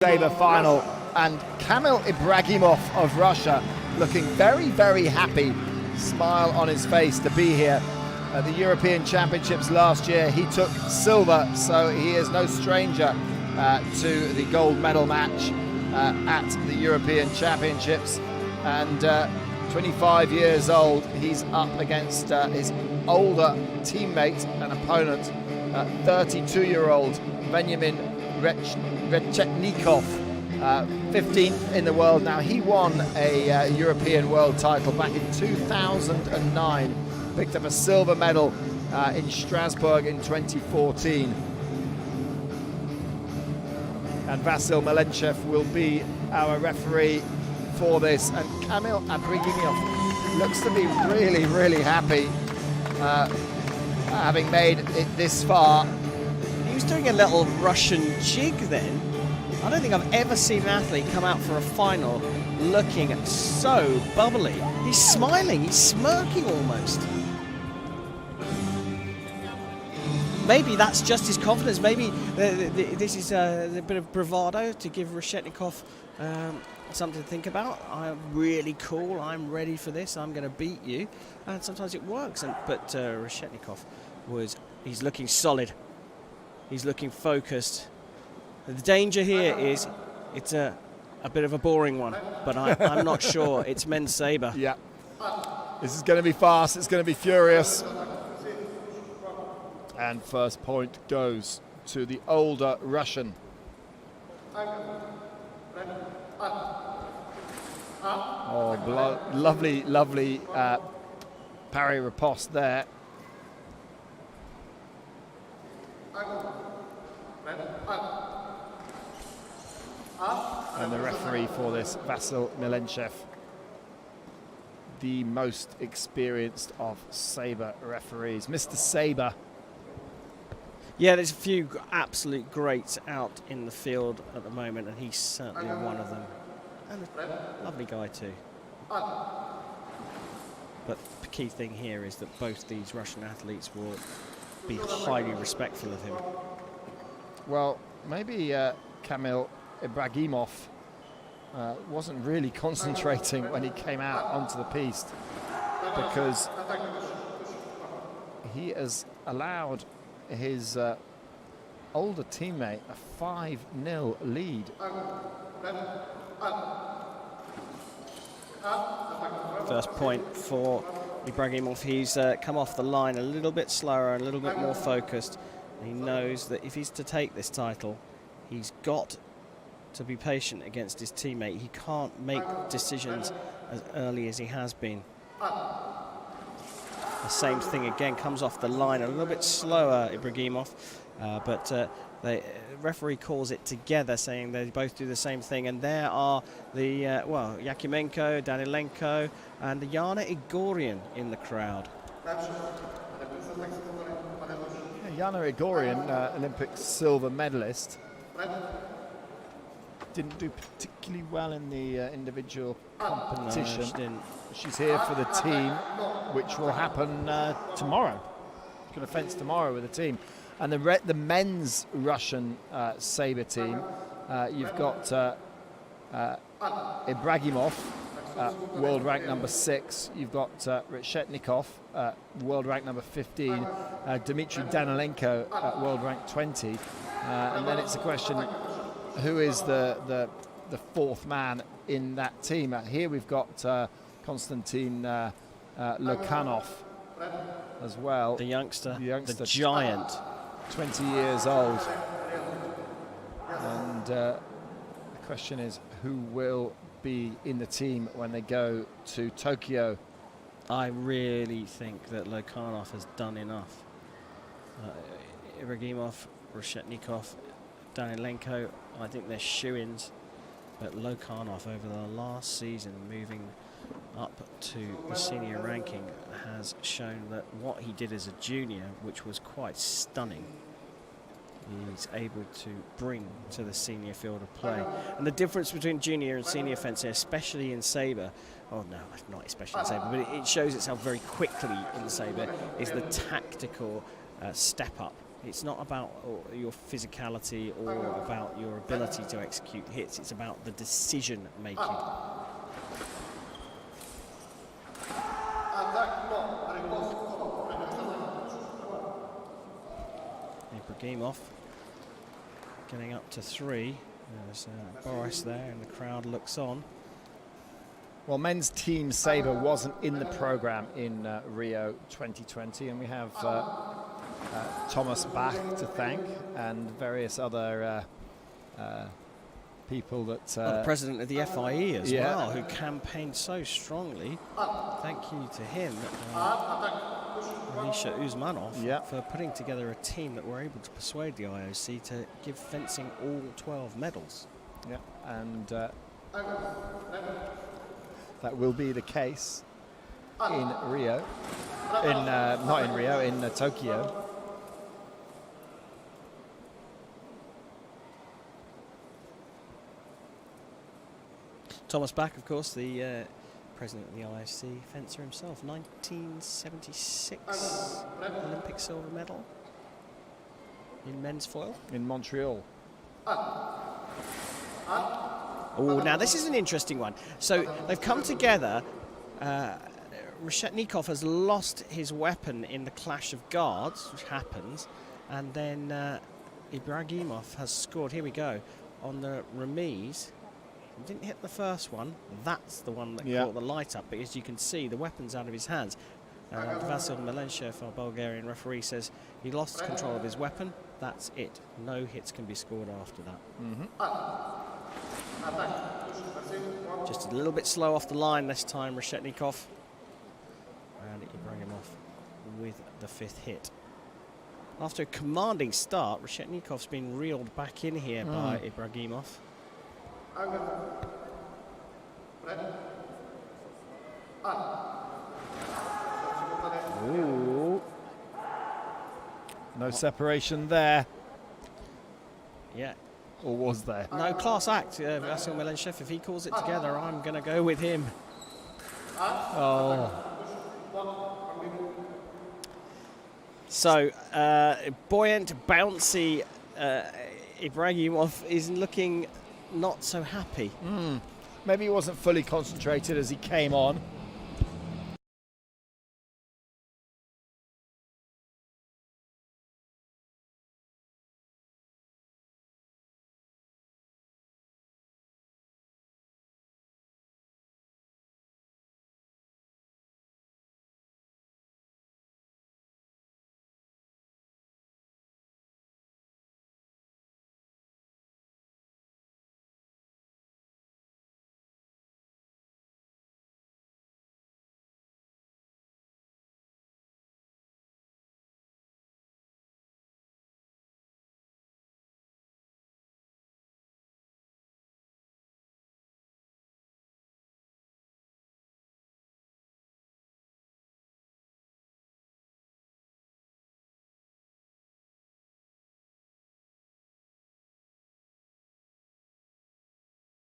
Saber final, and Kamil Ibragimov of Russia looking very, very happy, smile on his face to be here at the European Championships last year. He took silver, so he is no stranger to the gold medal match at the European Championships. And 25 years old, he's up against his older teammate and opponent, 32-year-old Benjamin Rechetnikov, 15th in the world. Now, he won a European world title back in 2009, picked up a silver medal in Strasbourg in 2014. And Vasil Melenchev will be our referee for this. And Kamil Ibragimov looks to be really, really happy having made it this far. He was doing a little Russian jig then. I don't think I've ever seen an athlete come out for a final looking so bubbly. He's smiling, he's smirking almost. Maybe that's just his confidence. Maybe this is a bit of bravado to give Rechetnikov something to think about. I'm really cool, I'm ready for this, I'm going to beat you. And sometimes it works. But Rechetnikov he's looking solid. He's looking focused. The danger here is it's a bit of a boring one, but I'm not sure. It's men's sabre. Yeah. This is going to be fast. It's going to be furious. And first point goes to the older Russian. Oh, lovely, lovely parry riposte there. And the referee for this, Vasil Melenchev, the most experienced of Sabre referees. Mr. Sabre. Yeah, there's a few absolute greats out in the field at the moment, and he's certainly one of them. And a lovely guy too. But the key thing here is that both these Russian athletes will be highly respectful of him. Well, maybe Kamil Ibragimov wasn't really concentrating when he came out onto the piste, because he has allowed his older teammate a 5-0 lead. First point for Ibragimov. He's come off the line a little bit slower and a little bit more focused. He knows that if he's to take this title, he's got to be patient against his teammate. He can't make decisions as early as he has been. The same thing again, comes off the line a little bit slower, Ibragimov, but the referee calls it together, saying they both do the same thing. And there are the, Yakimenko, Danilenko, and Yana Igorian in the crowd. Yana Igorian, Olympic silver medalist, didn't do particularly well in the individual competition. No, she didn't. She's here for the team, which will happen tomorrow. She's going to fence tomorrow with the team. And the men's Russian Sabre team, you've got Ibragimov, world rank number 6. You've got Rechetnikov, world rank number 15. Dmitry Danilenko, world rank 20. And then it's a question, who is the fourth man in that team? Here we've got Konstantin Lokhanov as well. The youngster, the giant. 20 years old. And the question is, who will be in the team when they go to Tokyo? I really think that Lokhanov has done enough. Ibragimov, Rechetnikov, Danilenko, I think they're shoo-ins. But Lokhanov, over the last season, moving up to the senior ranking, has shown that what he did as a junior, which was quite stunning, he's able to bring to the senior field of play. And the difference between junior and senior fencing, especially in Sabre, oh no, not especially in Sabre, but it shows itself very quickly in Sabre, is the tactical step up It's not about your physicality or about your ability to execute hits. It's about the decision making. Ibragimov getting up to 3. There's Boris there, and the crowd looks on. Well, men's team sabre wasn't in the program in Rio 2020, and we have Thomas Bach to thank and various other people that... the president of the FIE as well, who campaigned so strongly. Thank you to him, Misha Usmanov, for putting together a team that were able to persuade the IOC to give fencing all 12 medals. Yeah, and that will be the case in Rio, not in Rio, in Tokyo. Thomas Bach, of course, the president of the IOC, fencer himself, 1976 Olympic silver medal in men's foil. In Montreal. Oh, now this is an interesting one. So they've come together. Reshetnikov has lost his weapon in the clash of guards, which happens, and then Ibragimov has scored. Here we go on the remise. Didn't hit the first one. That's the one that caught the light up. But as you can see, the weapon's out of his hands. Vasil Melenshev, our Bulgarian referee, says he lost control of his weapon. That's it. No hits can be scored after that. Just a little bit slow off the line this time, Reshetnikov. And Ibragimov with the 5th hit. After a commanding start, Reshetnikov's been reeled back in here by Ibragimov. Ooh. No separation there. Yeah. Or was there? No, class act. Vasil Melenshev, if he calls it together, I'm going to go with him. Oh. So, buoyant, bouncy Ibragimov is looking not so happy. Maybe he wasn't fully concentrated as he came on.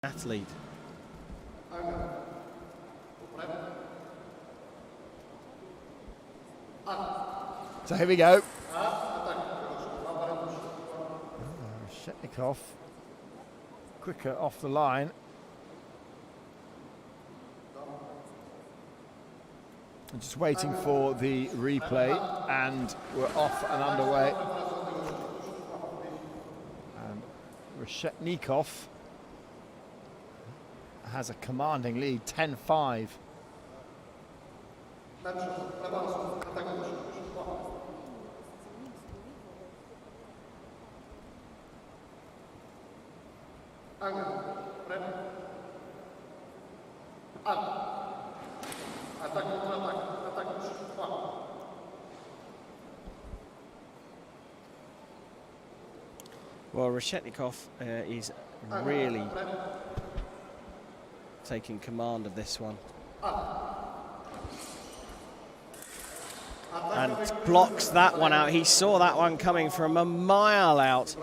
Athlete. So here we go. Reshetnikov quicker off the line. I'm just waiting for the replay, and we're off and underway. And Reshetnikov has a commanding lead, 10-5. Well, Reshetnikov is really taking command of this one. And blocks that one out. He saw that one coming from a mile out.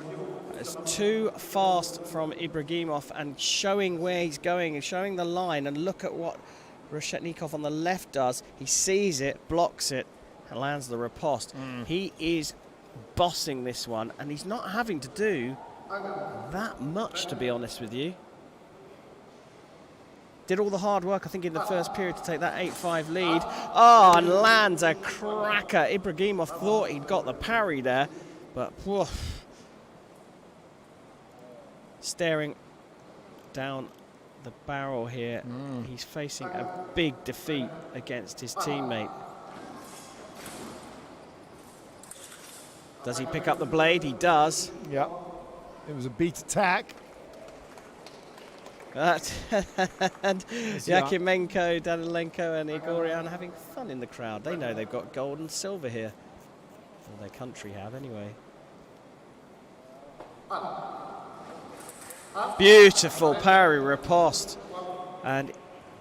It's too fast from Ibragimov, and showing where he's going and showing the line. And look at what Reshetnikov on the left does. He sees it, blocks it, and lands the riposte. He is bossing this one, and he's not having to do that much, to be honest with you. Did all the hard work, I think, in the first period to take that 8-5 lead. Oh, and lands a cracker. Ibragimov thought he'd got the parry there, but woof. Staring down the barrel here. He's facing a big defeat against his teammate. Does he pick up the blade? He does. Yep. It was a beat attack. And Yakimenko, Danilenko and Igorian having fun in the crowd. They know they've got gold and silver here. Well, their country have anyway. Beautiful parry riposte. And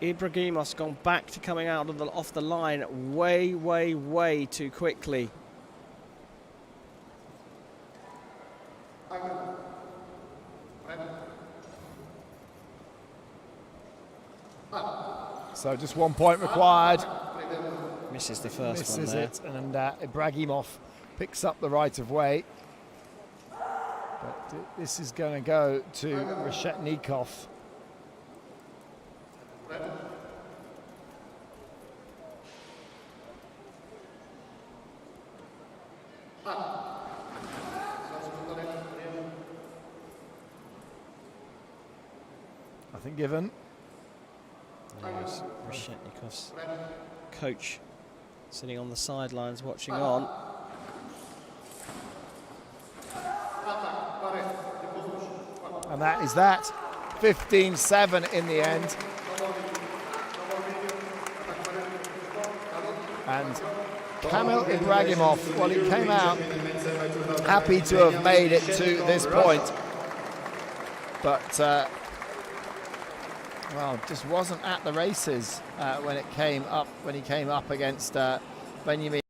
Ibragimov's gone back to coming out of off the line way, way, way too quickly. So just 1 point required. Misses the first one Misses there. it, and Ibragimov picks up the right of way. But this is going to go to Reshetnikov. Nothing given. There's Reshetnikov's coach sitting on the sidelines watching on. And that is that. 15-7 in the end. And Kamil Ibragimov, well, he came out happy to have made it to this point. But well, just wasn't at the races when he came up against Benjamin